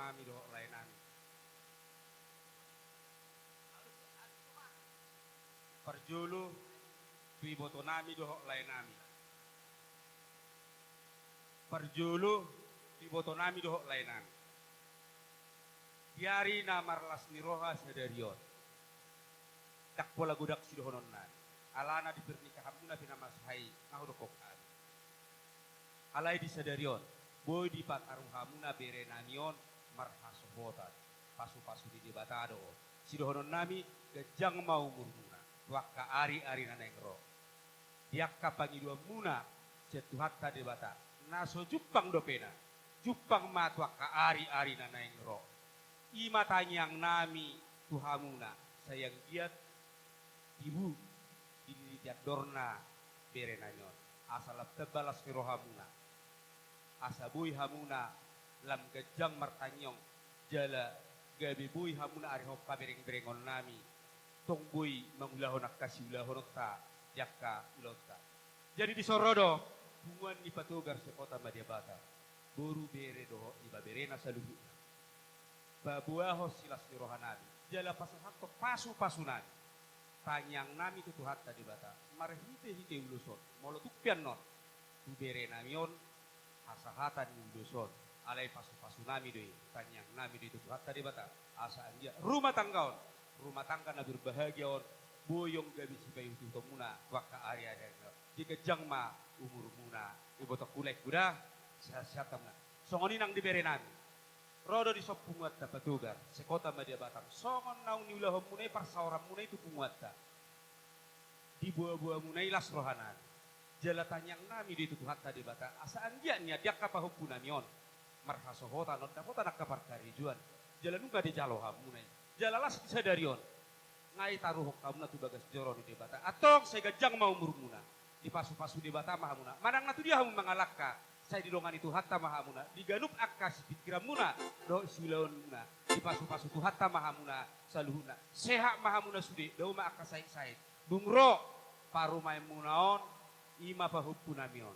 nami doh lain nami. Parjulu iboto nami doh lain nami. Parjulu iboto nami doh lain nami. Diari namarlas niroha sedarion. Dak pola gudak sidohonon nami. Alana di pernikahan muna pinamasahai ngahudokok nami. Alai di sedarion. Boy di pakaruhamuna berenanion marhasobotan. Pasu-pasu di debatado. Sidohonon nami gejang mau murmuna. Waka ari-ari nanengro. Diakka pangidua muna setuhatta debata. Naso jupang dopena. Jupang mat waka ari-ari nanengro. Ima tanyang nami tuhamuna. Sayang giat ibu dilitiak dorna berenanyon. Asalap tebalas firohamuna. Asabui hamuna lam gejang martanyong jala gabi bui hamuna ari hokka bereng-berengon nami tongbui mangulahon akasiulahon ta jakka ulota. Jadi di Sorodo hubungan di patogar sekota Madiabata boru bere doho iba berena saluhu babuaho silas nirohanami jala pasahakto pasu-pasunani tanyang nami tutuhatta di bata marhite-hite uluson molotukpian non tu berenamion asahatan yudoson alai pasu-pasu nami doi tanyang nami doi itu hatta di bata asa andia rumah tanggaon rumah tangga na berbahagiaon boyong gabi sipai itu muna waka area ada jika jangma umur muna ibotok kulek kuda sehat na songoni nang dibere nami rodo di sop punguat ta patugar sekota Madia Batam songon naung niulahom munai parsaoram munai itu punguat ta di buah-buah munai las rohanan jala tanyang nami di tubuh hatta di bata asaan dia nya dia kapah punamion marhasohota non dapota nak kapar karijuan jala nungga di jaloha munai jala las sadarion ngai taruh kamuna tu bagas joro di bata atong saya gajang mau murmuna di pasu-pasu di bata mahamuna manang natu dia hamun mangalakka saya di dongan itu hatta mahamuna di ganup akas pikiran muna do silaun muna di pasu-pasu tu hatta mahamuna saluhuna sehat mahamuna sudi do ma akas sai bungro paru maimunaon ima pahupunamion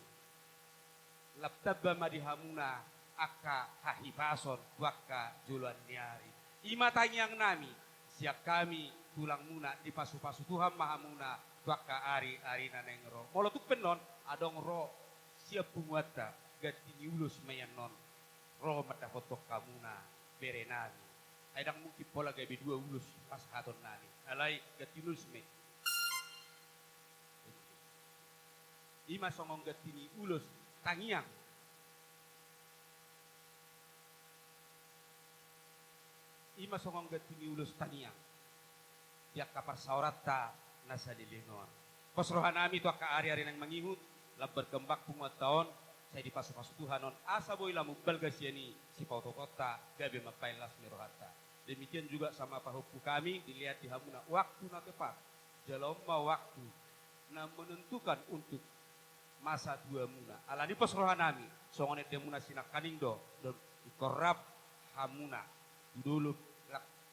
laptabba madihamuna akka hahipason waka juluan niari ima tanyang nami siak kami tulang muna di pasu-pasu Tuhan mahamuna waka ari-ari nanengro molotuk penon adong ro siap punguata gatini ulus mayan non ro mata fotok kamuna berenani aidang mungkin pola gabi dua ulus pas haton nani alai gatinulus me ima songong gatini ulus tangiang ima songong gatini ulus tangiang dia kapar saurata nasa dilingon kos rohanami tu akka ari-ari nang mangihut lab berkembang punguat tahun saya dipasu-pasu Tuhanon asa boy lamu balgasiani si pauto kota gabe mapailas mirohata demikian juga sama pahupu kami dilihat di hamuna waktu na tepat jalomma waktu na menentukan untuk masa dua muna alani pos rohanami songonet dia muna sinak kanindo dan ikorap hamuna dulu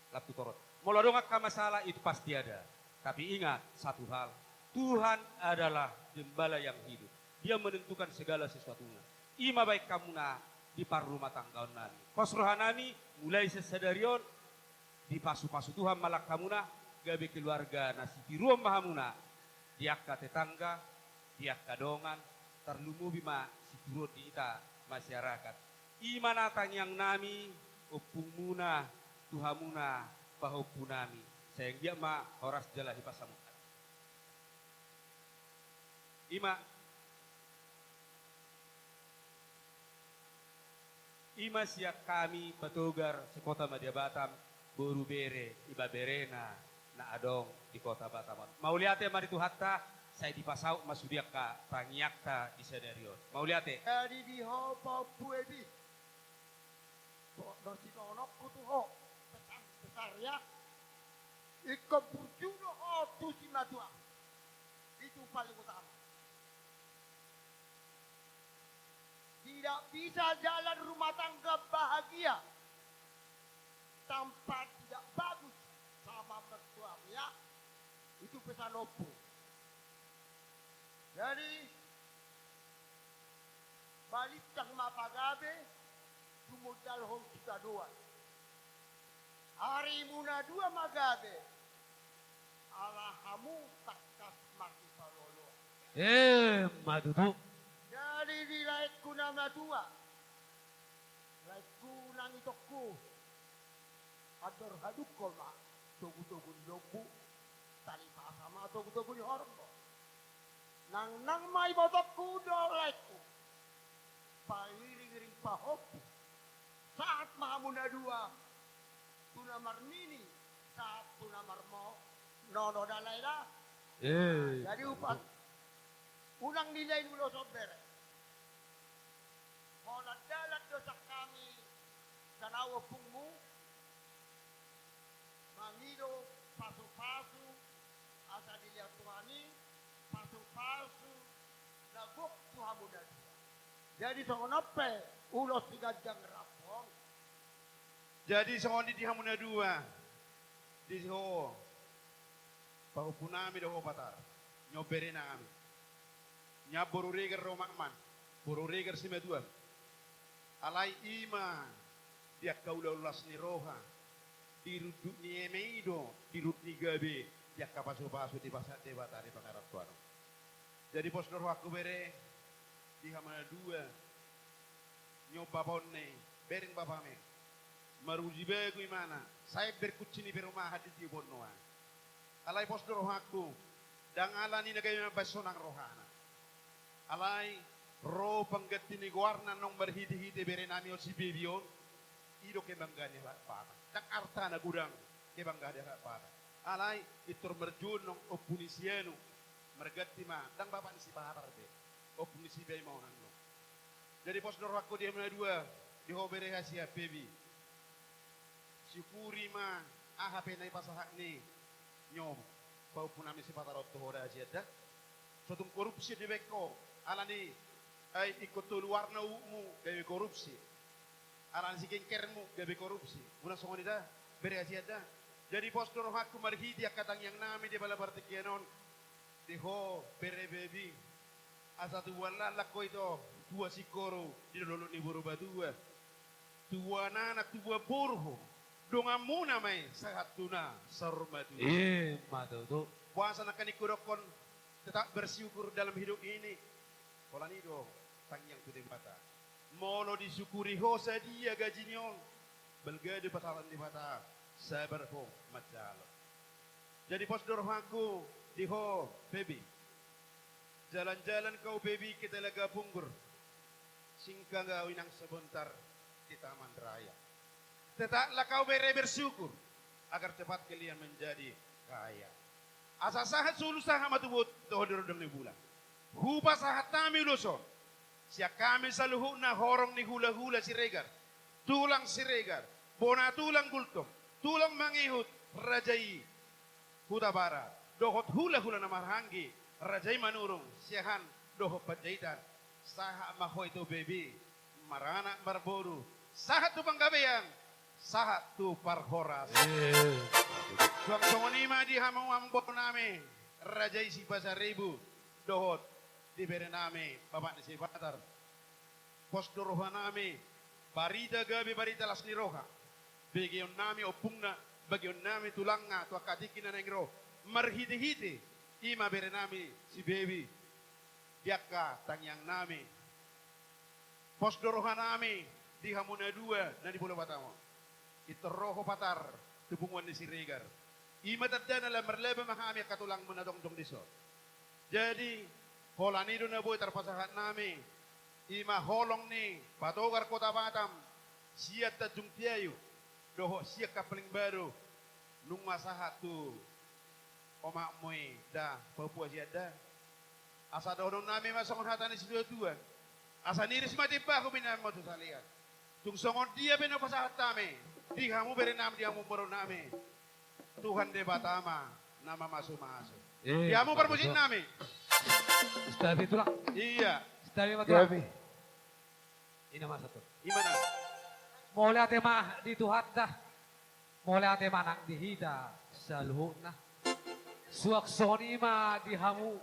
lap tutorot molodongak ka masalah itu pasti ada tapi ingat satu hal Tuhan adalah gembala yang hidup dia menentukan segala sesuatunya ima baik kamuna di par rumah tanggaon nami pos rohanami mulai sesadarion di pasu-pasu Tuhan malak kamuna gabe keluarga nasi di rumah hamuna diakka tetangga dia kadongan terlumu bima siturut di ita masyarakat imana tanyang nami opumuna tuhamuna pahupunami sayang dia ma horas jala hipasamukan ima siak kami patogar sekota Madia Batam boru bere iba berena na adong di kota Batam mau lihat ya mari tu hatta saya dipasau masudiak ka tangiakta di sadarion mau lihat ya Jadi di hopa puebi. Kok nasi nonok kutu ho besar ya. Ikut burjuno ho tu si madua. Itu paling utama. Tidak bisa jalan rumah tangga bahagia tanpa tidak bagus sama mertua ya. Itu pesan opo. Jadi balik tang mapagabe tumodal hong kita dua. Hari muna dua magabe. Alahamu takas maki palolo. Madudu. Jadi di laikku nama dua. Laikku nang itokku. Ador haduk koma. Tugu-tugu di lobu. Tali pasama tugu-tugu di hormo. Nang may botokku do laikku. Pairing-iring pahopi. Saat mahamuna dua. Tunamar nini. Saat tunamar mo. Nono dalayla. Jadi upat. Unang nilay nulo sobere. Molat dalat dosa kami. Tanawa pungmu. Mangido pasu-pasu. Asa dilihat tuhani. Pasu-pasu. Lagok tuhamuna dua. Jadi songonope. Ulos tigadjang rapong. Jadi songon di hamuna dua. Di ho. Pahupunami doho patar. Nyobere na kami. Nya borureger romakman. Borureger simeduan. Alai ima. Dia kaulaulas ni roha. Diruduk ni emeido. Dirut ni gabe. Dia kapasu-pasu di pasat debata di pangarap tuano. Jadi pos doro aku bere. Di hamuna dua. Nyoba ponne. Bering bapame. Maruji begu imana. Saya berkucini berumah hadi di bonoa. Alai pos doro aku. Dan alani na kayo basonang rohana. Alai ro panggati ni guarna nong berhiti-hiti bere nami o si bebion. Ido ke banggani hak para. Dan arta na gudang ke banggani hak para. Alai itur merjun nong opunisienu. Mergati ma. Dan bapak ni si parar be. Opunisi be mau nanglo. Jadi pos doro aku dia mana dua. Di hobere hasia bebi. Syukuri ma. Aha penai pasahak ni. Nyom. Pau punami si patarot to hora aja. Sotung korupsi di beko. Alani ay ikut luar na umu gawe korupsi. Alani si kengkermu gawe korupsi. Una songo nida bere aja. Jadi postor hakku marhidi akatang yang nami di bala partikianon. Di ho bere bebi. Asa tu wala lako ito. Tua sikoro di lolo ni buru badua. Tua nanak tua burho. Donga muna may sahat tuna sarmadu. Madudu. Puasa na kanikurokon tetap bersyukur dalam hidup ini. Pola nido tangyang tuding bata. Molo disyukuri ho sa dia gajinyon. Belgade patalan di mata. Sabar ho matalo. Jadi pos dorhaku di ho baby. Jalan-jalan kau baby kita laga punggur. Singka gawin ang sebentar di taman raya. Tetaplah kau bersyukur agar cepat kalian menjadi kaya. Asa sahat sulu saha matubut tohdir dong ni bulan. Hupa sahat tami luson. Siya kami saluhu na horong ni hula-hula si Regar. Tulang si Regar. Bona tulang gultom. Tulang mangihut. Rajai. Huta barat. Dohot hula-hula na marhangi. Rajai manurung. Siyahan. Dohot pajaitan. Saha mahoy to baby. Marana marboru. Sahat tu panggabeyan. Sahat tu parhoras. Suang songonima di hamang ambok nami. Rajai si pasar ribu. Dohot. Diberi nami. Bapak si patar. Pos doroha nami. Barita gabi barita las ni roha. Bagion nami opungna. Bagion nami tulanga. Tua kadikin na nengro. Marhiti-hiti. Ima beri nami si baby. Diaka tangyang nami. Pos doroha nami. Di hamuna dua. Na di Pulau Batamo. Ito roho patar, tubungan ni si Regar. Ima tadda na lang marleba mahami katulang manadong-dong diso. Jadi, holanido na buhay tarpasahat nami. Ima holong ni patogar kota Batam. Siya tadjung tiyayo. Doho siya kapaling baru. Nung masahat tu. Omak moy da, papua siya da. Asa doon nami masakon hatan ni si dua-dua. Asa niris matipa ko binamo to salian. Tung songon dia pinapasahat nami. Di kamu beri nama dia mu baru nami. Tuhan de Batama nama masuk-masuk. Dia mu permusin nami. Stabi itulah. Iya. Stabi matulah. Ini masa tuh. Gimana? Mole ate mah di Tuhan dah. Mole ate manang dihida saluhut na. Suak soni mah di hamu.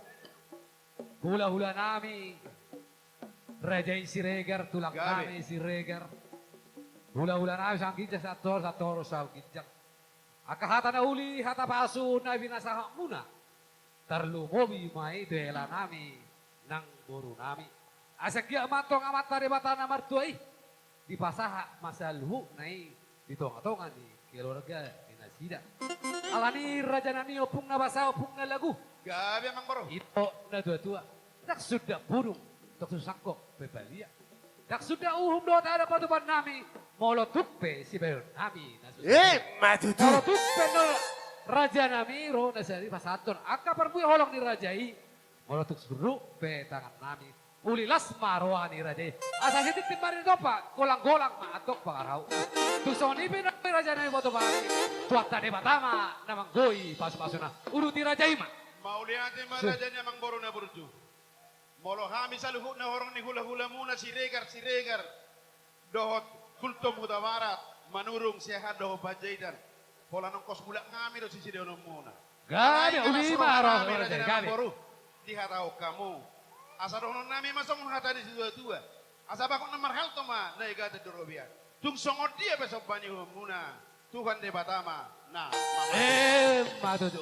Hula-hula nami. Rajai si Regar tulang Gabi. nami si Regar. Hula-hula na sang ginjak sa toro sa ginjak. Akahata na uli, hata paso na binasa muna. Tarlumobi may duela nami ng buru nami. Asagya matong amat taribata na martuay. Di pasaha masalhu na ditongatongan ni Kilorga Inasida. Alani raja nani opung na basa opung na lagu. Gabi Mang Boro. Ito na dua-dua. Tak sudah burung. Tak susangkok bebalia. Tak sudah uhum doa ada patupan nami. Molotupe si bayon nami. matutu. Molotupe no raja nami ro nasari pasaton. Aka perbuih holong ni rajai. Molotuk suruh pe tangan nami. Ulilas maroa ni rajai. Asa sitik timbari dopa. Golang-golang maatok pangarau. Tusoni pe raja nami patupan. Tuat tade batama namang goi pas-pasuna. Uruti rajai ma. Mauliate marajanya Mang Boro na burju. Molo hami saluhut na horong ni hula-hula muna si Regar. Dohot kulto mutamarat. Manurung sehat doho bajaidan. Pola nong kos mulak kami do sisi dono muna. Gabi uli maro Mang gabi. Boro. Dihatau kamu. Asa dono nami masong hata di dua-dua. Asa bakon nomor hal toma na igata dorobian. Tung songod dia besok banyu muna. Tuhan de batama. Nah, mama. Matutu.